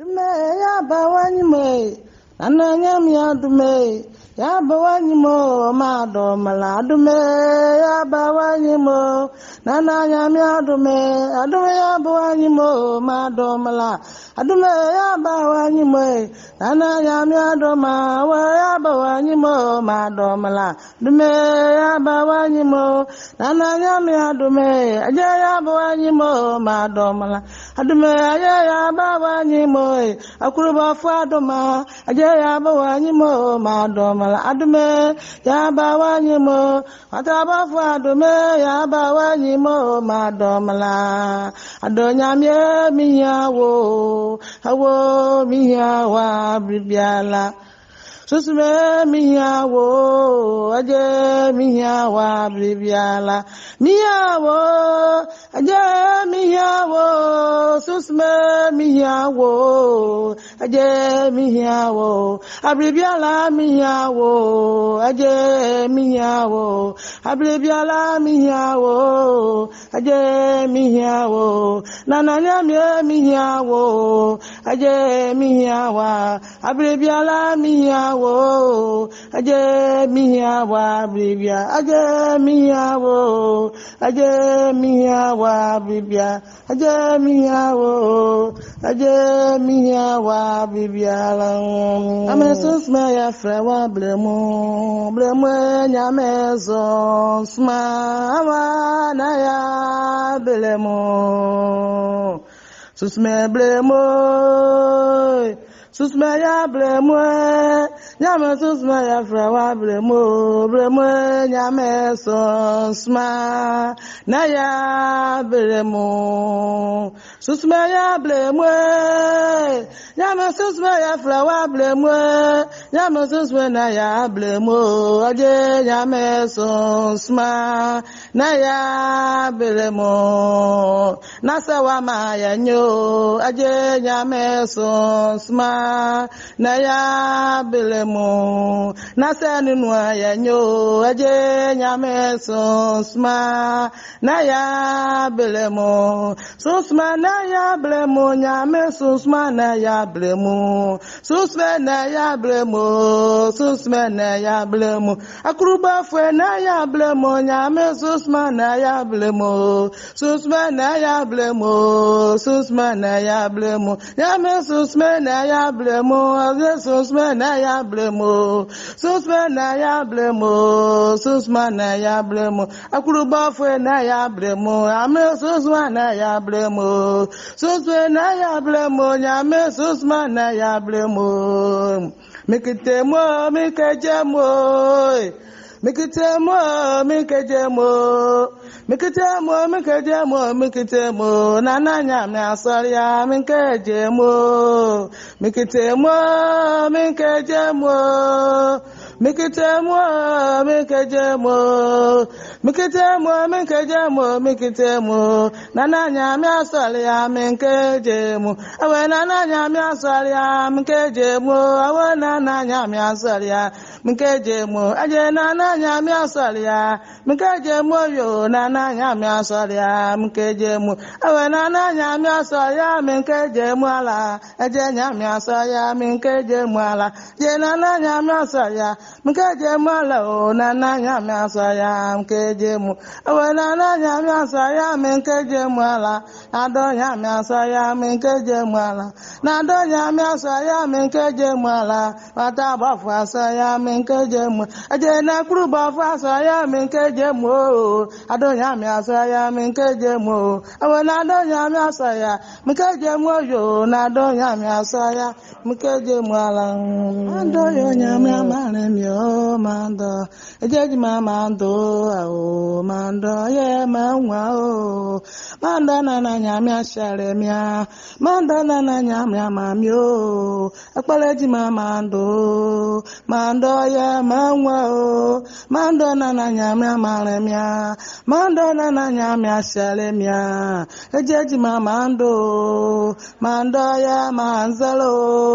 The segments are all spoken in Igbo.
Dume ya bawani me, ananya miya dume ya bawani mo mado mala dume ya bawani mo, ananya miya dume ya bawani mo mado mala dume ya bawani me, ananya miya doma wa ya bawani mo mado mala dume ya bawani mo, ananya miya dume aja ya bawani mo mado mala dume ya bawani mo. Akuruba fadoma ajaya bawani mo madoma adume ya bawani mo ataba fadome ya bawani mo madoma la adonya miyawo hawo miyawa bibiala Susme miyawo aje miyawa bibiala miyawo aje miyawo susme miyawo aje miyawo abibiala miyawo aje miyawo abibiala miyawo aje miyawo nananya miyawo aje miyawa abibiala miyawo aje miyawa bibia aje miyawo bibia aje miyawa bibia amesus me ya frewa blemu nyamezo sma na ya blemu susme blemu Susma ya blemo, nyame susma ya frawa blemo, nyame sonsma na ya blemo. Susma ya blemo, nyame susma ya frawa blemo, nyame susma na ya blemo, aje nyame sonsma na ya blemo. Nasawa ma ya nyo, aje nyame sonsma. Na ya belemo na sani nwa ya nyo aje nyame sonsma na ya belemo sonsma na ya belemo nyame sonsma na ya belemo sonsma na ya belemo sonsma na ya belemo akuruba fwe na ya belemo nyame sonsma na ya belemo sonsma na ya belemo sonsma na ya belemo nyame sonsma na ya blemo susma na ya blemo susma na ya blemo susma na ya blemo akuruba fwe na ya blemo ame susma na ya blemo susma na ya blemo nyame susma na ya mikitemo mikitemo nana nyame asaria mikitemo nana nyame asaria mikitemo awe nana nyame asaria mikitemo awe nana nyame asaria mikitemo aje nana nyame asaria mikitemo yo nana nyame asaria mikitemo awe nana nyame asaria mikitemo ala aje nyame asaria mikitemo ala je nana nyame asaria mikitemo ala o nana nyame asaria mikitemo awe nana nyame asaria mikitemo ala ado nyame asaria mikitemo ala nado nyame asaria mikitemo ala wata bafu asaria mikitemo aje na kuru bafu asaria mikitemo ado nyame asaria mikitemo awe nado nyame asaria mikitemo yo nado nyame asaria mikitemo ala ando yo nyame amare mio mando ejeji mando o mando ye manwa o mando na nyame ashare mia mando na nyame amamio akpaleji mando ye manwa o mando na nyame amare mia mando na nyame ashare mia ejeji mando ye manzalo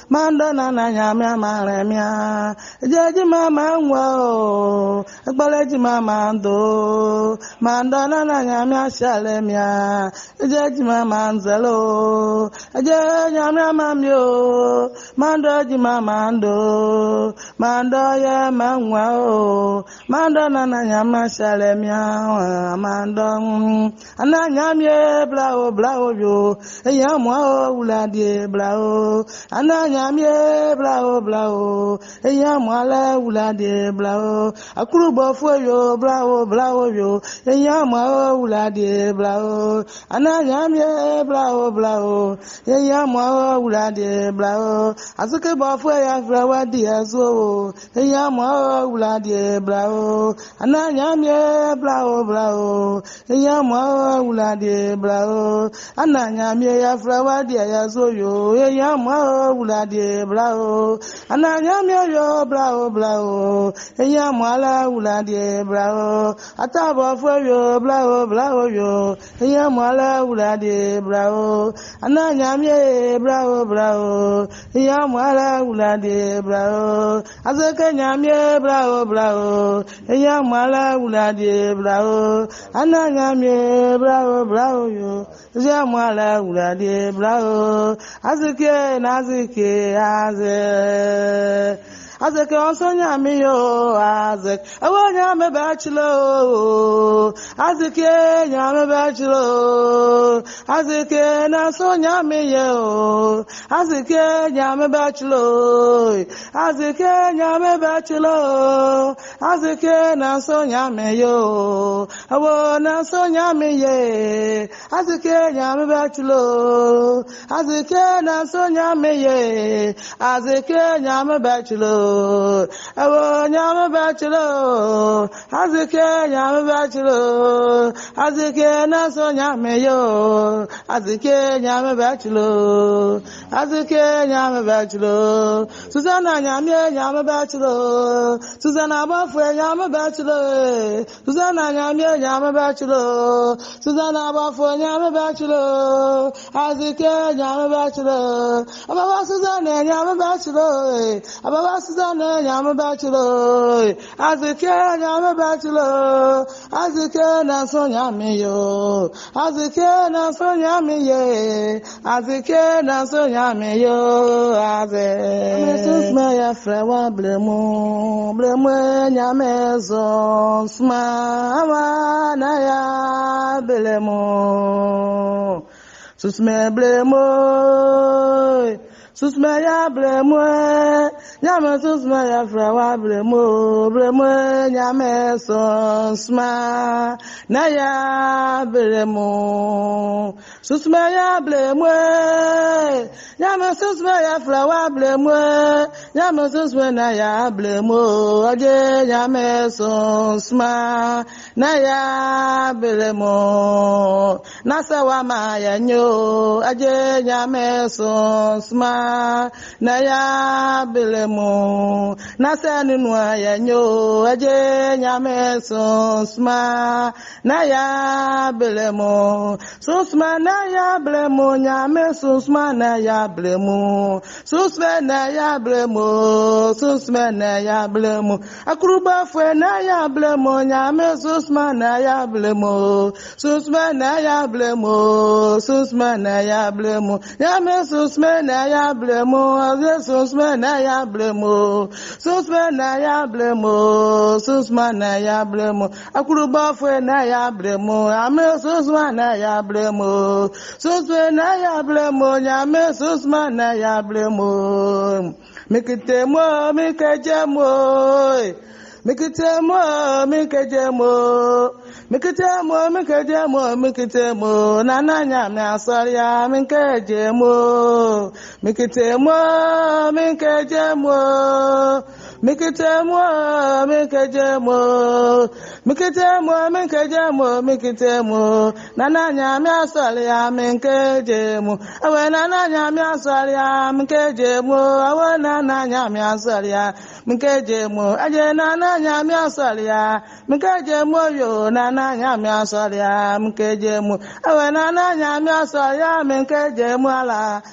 mandana na nyamya maremya jeji mama nwa akpaleji mama ndo mandana na nyamya shalemya jeji mama nzelo je nyamya mamyo mandoji mama ndo mando ya manwa mandana na nyamya shalemya mando ananyamye blao yo eyamwa uladi blao ananyamye blao eyamwa la uladi blao akurubo foyo blao yo eyamwa uladi blao ananyamye blao eyamwa uladi blao asuke bofo ya frawa diazo eyamwa uladi blao ananyamye blao eyamwa uladi blao ananyamye ya frawa diazo yo eyamwa uladi blao ananyamye yo blao eyamwa la uladi blao atabo fo yo blao yo eyamwa la uladi blao ananyamye blao eyamwa la uladi blao azeke nyamye blao eyamwa la uladi blao ananyamye blao yo eyamwa la uladi blao azeke azeke onsonya miyo azek awanya me bachlo azeke nyame bachlo azeke na sonya miyo azeke nyame bachlo azeke nyame bachlo azeke na sonya miyo awo na sonya miye azeke nyame bachlo azeke na sonya miye azeke nyame bachlo awo nyame bachlo azeke nyame bachlo azeke na sonya miyo azeke nyame bachlo azeke nyame bachlo Susana nyame bachlo Susana bafwe nyame bachlo Susana nyame bachlo Susana bafwe nyame bachlo azeke nyame bachlo ababa Susana nyame bachlo ababa Susana nyame bachlo azeke nyame bachlo azeke na sonya miyo azeke na sonya miye azeke na sonya miyo aze susma ya frawa blemo nyame zon sma na ya blemo susme blemo susma ya blemo nyame susma ya frawa blemo nyame son sma na ya blemo susma ya blemo nyame susma ya frawa blemo nyame susma na ya blemo aje nyame son sma na ya blemo nasawa ma ya nyo aje nyame son sma na ya blemo nasani nwa ya nyo aje nyame son sma na ya blemo susma na ya blemo nyame susma na ya blemo susma na ya blemo susma na ya blemo akuruba fwe na ya blemo nyame susma na ya blemo susma na ya blemo susma na ya blemo nyame susma na ya blemo aze susma na ya blemo susma na ya blemo susma na ya blemo akuruba fwe na ya blemo nyame susma na ya blemo susma na ya blemo nyame susma na ya blemo mikitemo mikajemo mikitemo nana nyame asoria mikajemo Mikitemo, Minkajamo, Mikitemo, Nananya Miasalia, Minkajemo, Awananya Miasalia, Minkajemo, Awananya Miasalia, Minkajemo, Ajananya Miasalia, Minkajemo, yo, Nananya Miasalia, Minkajemo, Awananya Miasalia, Minkajemo,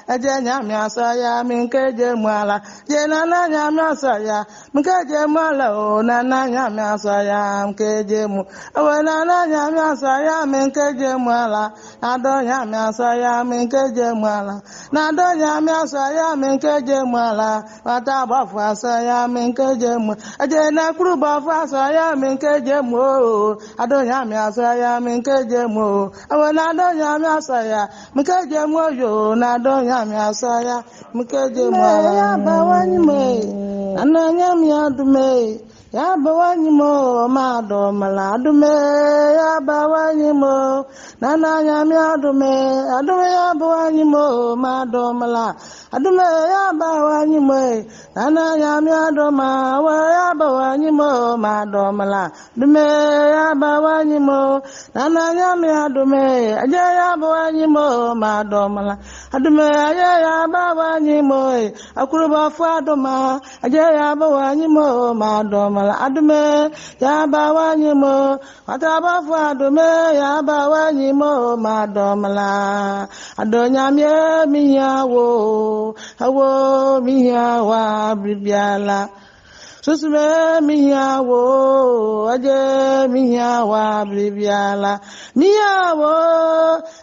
Ajanya Miasalia, Minkajemo, Jananya Miasalia, Minkajemo, Nananya Miasalia, Minkajemo. Awana nyamya saya menkeje mwala nado nyamya saya menkeje mwala nado nyamya saya menkeje mwala wata bafa saya menkeje mwala ajena kuru bafa saya menkeje mo ado nyamya saya menkeje mo awana nado nyamya saya menkeje mo yo nado nyamya saya menkeje mwala ya bawani me ananyamya dume ya bawani mo mado maladume ya bawani mo nana nyami adume ya bawani mo mado mala adume ya bawani mo nana nyami adoma wa ya bawani mo mado mala adume ya bawani mo nana nyami adume aje ya bawani mo mado mala adume ya bawani mo akuruba fadoma aje ya bawani mo mado mala adume ya bawani mo ataba fu adume ya bawani mo madomla adonya mi yawo awo mi yawa bibiala susme mi yawo aje mi yawa bibiala mi yawo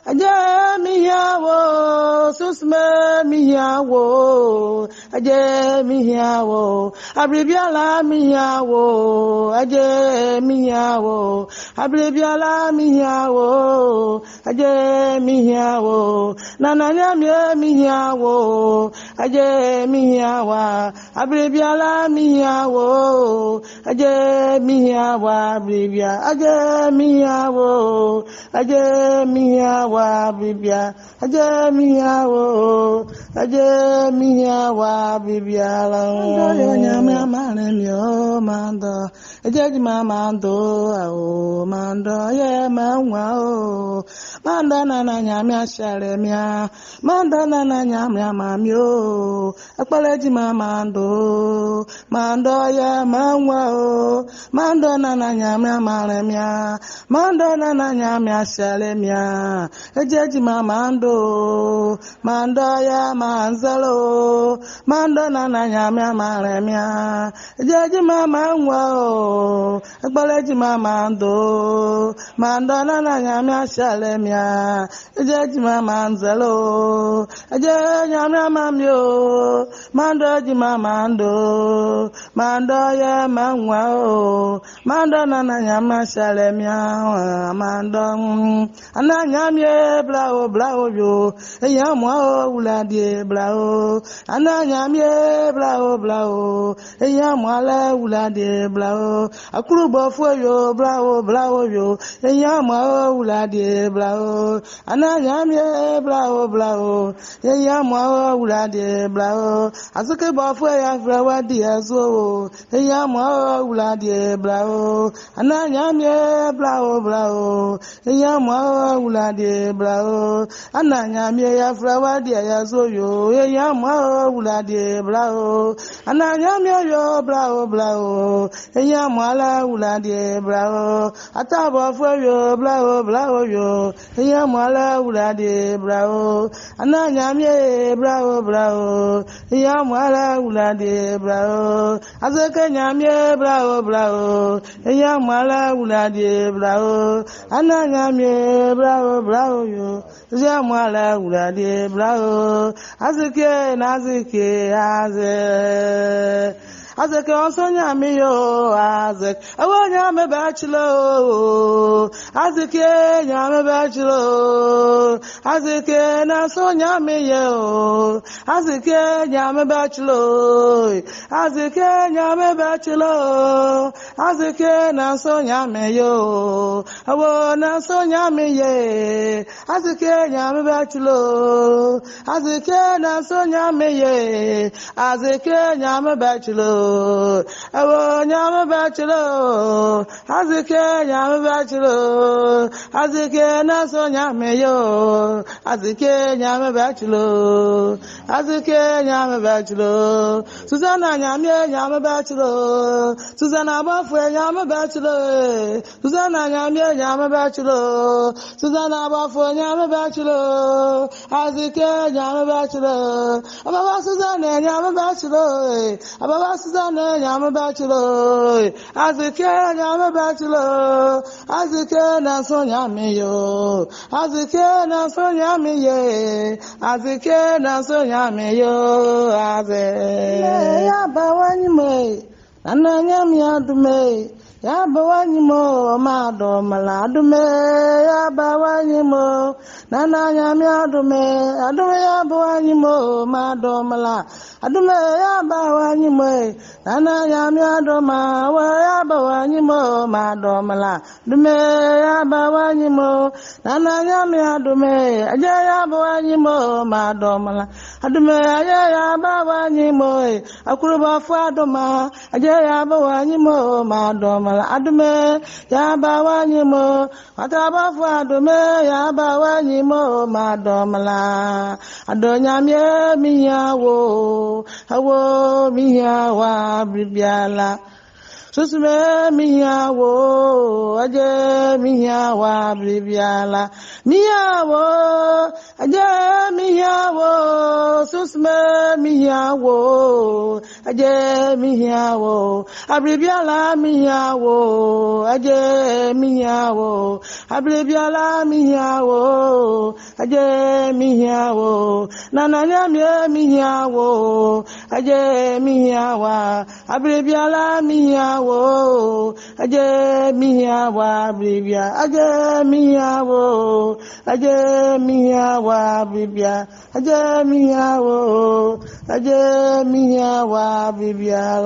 aje mi yawo susme mi yawo aje mi yawo abibiala mi yawo aje mi yawo abibiala mi yawo aje mi yawo nananya mi yawo aje mi yawa abibiala mi yawo aje mi yawa bibia aje mi yawo aje mi yawa bibia aje mi yawo aje mi yawa bibia la ndo nyama mane myo mando aje mama ndo o mando ye manwa o manda na nyama share mia manda na nyama mamyo akpale mama ndo mando ya manwa o mando na nyama maremia mando na nyama shalemia ejeji mama ndo mando ya manzalo mando na nyama maremia ejeji mama nwa o agbaleji mama ndo mando na nyama shalemia ejeji mama nzalo eje nyama mamyo mando ji mama ndo mando ya manwa o mando na nyama shalemia mando ananyamye blao yo eyamwa o uladi blao ananyamye blao eyamwa la uladi blao akurubo fo yo blao yo eyamwa o uladi blao ananyamye blao eyamwa o uladi blao azuke bo fo ya frawa di azo eyamwa uladi blao ananyamye blao eyamwa uladi blao ananyamye ya frawa di azo yo eyamwa uladi blao ananyamye yo blao eyamwa la uladi blao atabo fo yo blao yo eyamwa la uladi blao ananyamye blao eyamwa la uladi blao azeke nyamye blao eyamwa la uladi blao ananyamye blao yo eyamwa la uladi blao azeke nazeke azeke onsonya mi yo azek awonya me bachelor azeke nya me bachelor azeke na sonya mi yo azeke nya me bachelor azeke nya me bachelor azeke na sonya mi yo awo na sonya mi ye azeke nya me bachelor azeke na sonya mi ye azeke nya me bachelor Awo nyame bachelor. Azike nyame bachelor. Azike na so nyame yo. Azike nyame bachelor. Azike nyame bachelor. Susanna nyame bachelor. Susanna bafwe nyame bachelor. Susanna nyame bachelor. Susanna bafwe nyame bachelor. Azike nyame bachelor. Ababa Susanna nyame bachelor. Ababa Susanna nyame bachelor. Azike nyame bachelor. Azike na so nyame yo. Azike na so nyame ye. Azike na so nyame yo. Azike ya bawani me. Nana nyame adume. Ya bawani mo mado maladume. Ya bawani mo. Nana nyame adume. Adume ya bawani mo mado mala. Adume ya bawani mo. Nana nyame adoma. Wa ya bawani mo mado mala. Adume ya bawani mo. Nana nyame adume. Aja ya bawani mo mado mala. Adume ya bawani mo. Akuruba fwa doma. Aja ya bawani mo mado mala. Adume ya bawani mo. Ataba fwa adume ya bawani mo mado mala. Adonyamye miyawo. Hawo miyawa bibiala. Susume miyawo. Aje miyawa bibiala. Miyawo. Aje miyawo. Susume miyawo. Aje miyawo. Abibiala miyawo. Aje miyawo. Abibiala miyawo. Aje miyawo. Nananyamye miyawo. Aje miyawa. Abibiala miyawo. Aje miyawa bibia. Aje miyawo. Aje miyawa bibia. Aje miyawo. Aje miyawa bibia.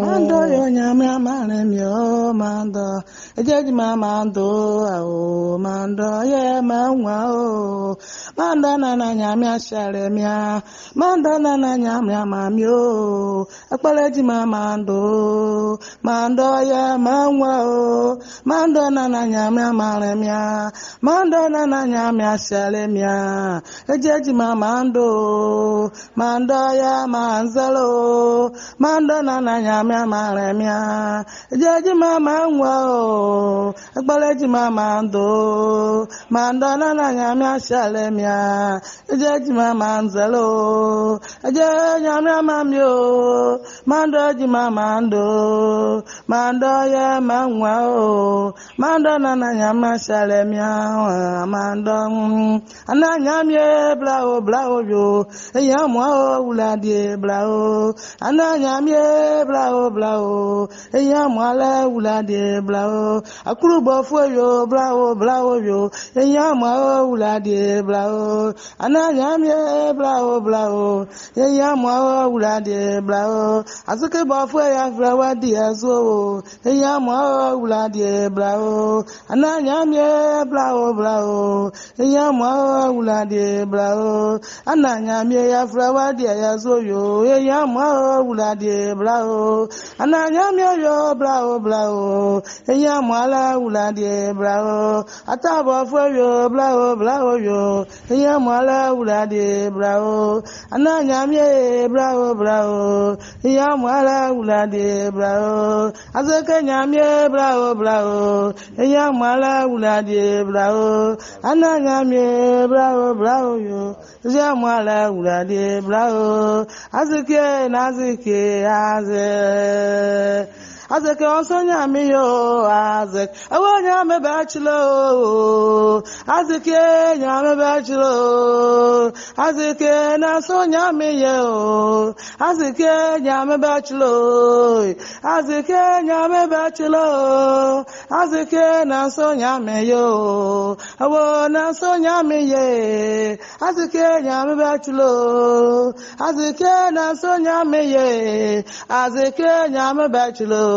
Mando yo nyame amane myo mando. Aje jima mando ao mando ye manwa o. Mando na nyame ashare mia. Mando na nyame amamyo. Akpale jima mando. Mando ye manwa o. Mando na nyame amane mia. Mando na nyame ashare mia. Aje jima mando. Mando ye manzalo. Mando na nyame amane mia. Aje jima manwa o. Akpale jima mando. Mando na nyame ashare mia. Aje jima manzalo. Aje nyame amamyo. Mando jima mando. Mando ye manwa o. Mando na nyame ashare mia. Mando ananyamye blao yo. Eyamwa o uladi blao. Ananyamye blao. Eyamwa la uladi blao. Akurubo foyo blao yo. Eyamwa o uladi blao. Ananyamye blao. Eyamwa o uladi blao. Azuke bofo ya flawa di azo. Eyamwa o uladi blao. Ananyamye blao. Eyamwa o uladi blao. Ananyamye ya flawa di azo yo. Eyamwa o uladi blao. Ananyamye yo blao. Eyamwa la uladi blao. Atabo fo yo blao yo. Eyamwa la uladi blao. Ananyamye blao. Eyamwa la uladi blao. Azeke nyamye blao. Eyamwa la uladi blao. Ananyamye blao yo. Eyamwa la uladi blao. Azeke nazike aze. Azeke onsonya miyo azek. Awo nyame bachelor. Azeke nyame bachelor. Azeke na sonya miyo. Azeke nyame bachelor. Azeke nyame bachelor. Azeke na sonya miyo. Awo na sonya miye. Azeke nyame bachelor. Azeke na sonya miye. Azeke nyame bachelor.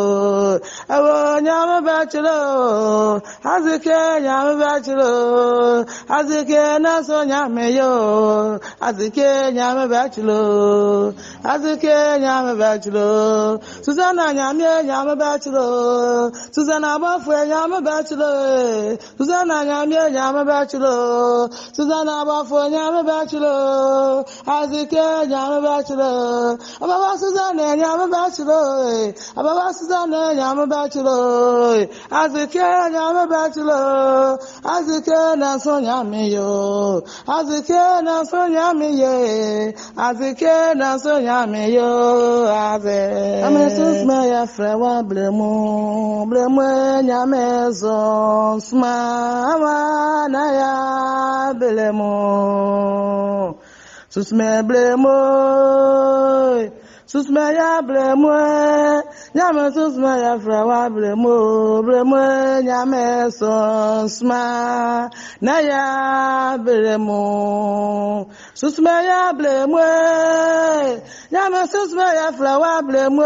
awo nyame bachelo azike nyame bachelo azike na so nyame yo azike nyame bachelo azike nyame bachelo Susanna nyame bachelo Susanna bafwe nyame bachelo Susanna nyame bachelo Susanna bafwe nyame bachelo azike nyame bachelo ababa Susanna nyame bachelo ababa Susanna nyame bachelo azike nyame bachelo azike na so nyame yo azike na so nyame ye azike na so nyame yo aze amesus me ya frewa blemu nyame zo sma na ya blemu susme blemu Susme ya blemu, nyame susme ya frewa blemu nyame sonsma na ya blemu. Susme ya blemu, nyame susme ya frewa blemu,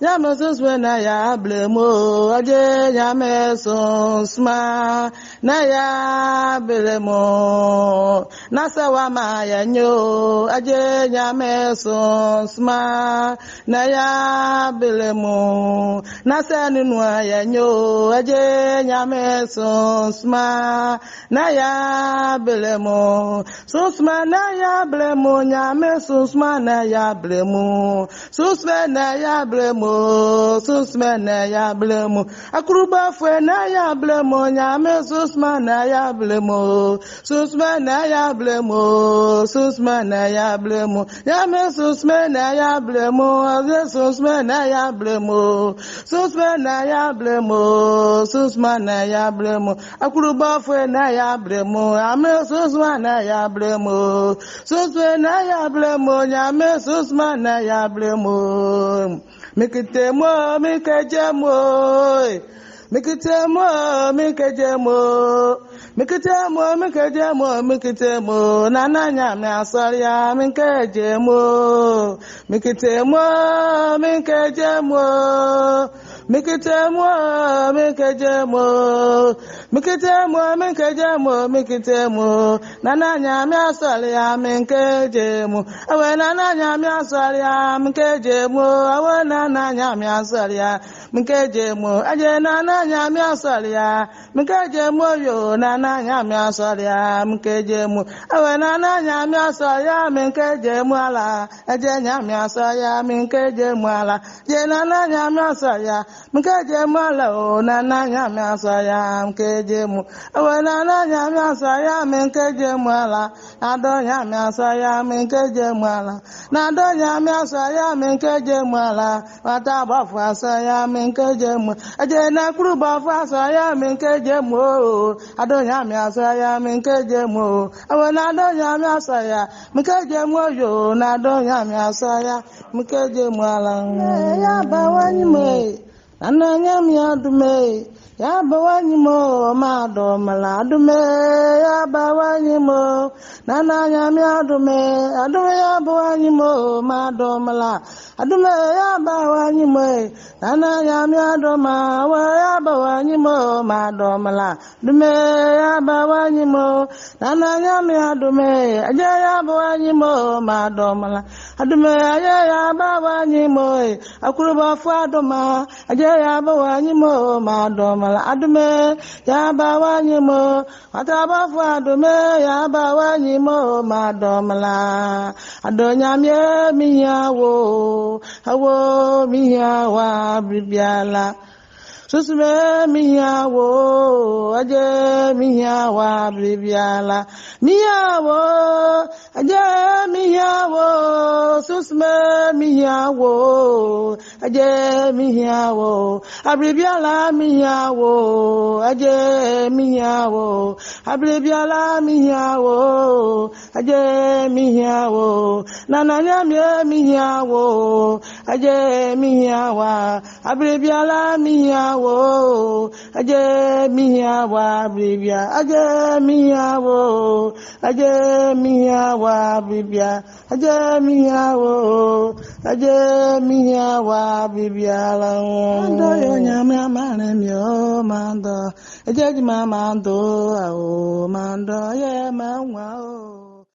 nyame susme na ya blemu, aje nyame sonsma na ya blemu. Nasawa ma ya nyo, aje nyame sonsma. Na ya belemu na sanu nwa ya nyo aje nyame sonsma na ya belemu sonsma na ya belemu nyame sonsma na ya belemu sonsma na ya belemu sonsma na ya belemu akuruba fwe na ya belemu nyame sonsma na ya belemu sonsma na ya belemu sonsma na ya belemu nyame sonsma na ya blemo susma na ya blemo susma na ya blemo susma na ya blemo akuruba fwe na ya blemo ame susma na ya blemo susma na ya blemo nyame susma na ya blemo mikitemo mikajemo Mikitemo, nana nyame asaria mikajemo, nana nyame asaria mikajemo, awe nana nyame asaria mikajemo, awe nana nyame asaria mikajemo, aje nana nyame asaria mikajemo yo nana nyame asaria mikajemo, awe nana nyame asaria mikajemo ala, aje nyame asaria mikajemo ala, je nana nyame asaria mikajemo ala o nana nyame asaria mikajemo, awe nana nyame asaria mikajemo ala, ado nyame asaria mikajemo ala, nado nyame asaria mikajemo ala, wata bafu asaria mikajemo, aje na kuru bafu asaria mikajemo, ado nyame asaria mikajemo, awe nado nyame asaria mikajemo yo, nado nyame asaria mikajemo ala, ya bawani me, nana nyame adume, ya bawani mo mado maladume, ya bawani mo, nana nyame adume, adume ya bawani mo mado mala, adume ya bawani mo, nana nyame aduma, wa ya bawani mo mado mala, adume ya bawani mo, nana nyame adume, aje ya bawani mo mado mala, adume ya bawani mo, akuruba faduma, aje ya bawani mo mado mala, adume ya bawani mo, ataba fadume ya bawani mo mado mala, adonyamye miyawo, awo miyawa bibiala. Susme miyawo, aje miyawa bibiala. Miyawo, aje miyawo, susme miyawo, aje miyawo, abibiala miyawo, aje miyawo, abibiala miyawo, aje miyawo, nananyamye miyawo, aje miyawa, abibiala miyawo. Aje miyawa bibia, aje miyawo, aje miyawa bibia, aje miyawo, aje miyawa bibiala mando yo nyamya mane myo mando ejeji mando ao mando ye manwa o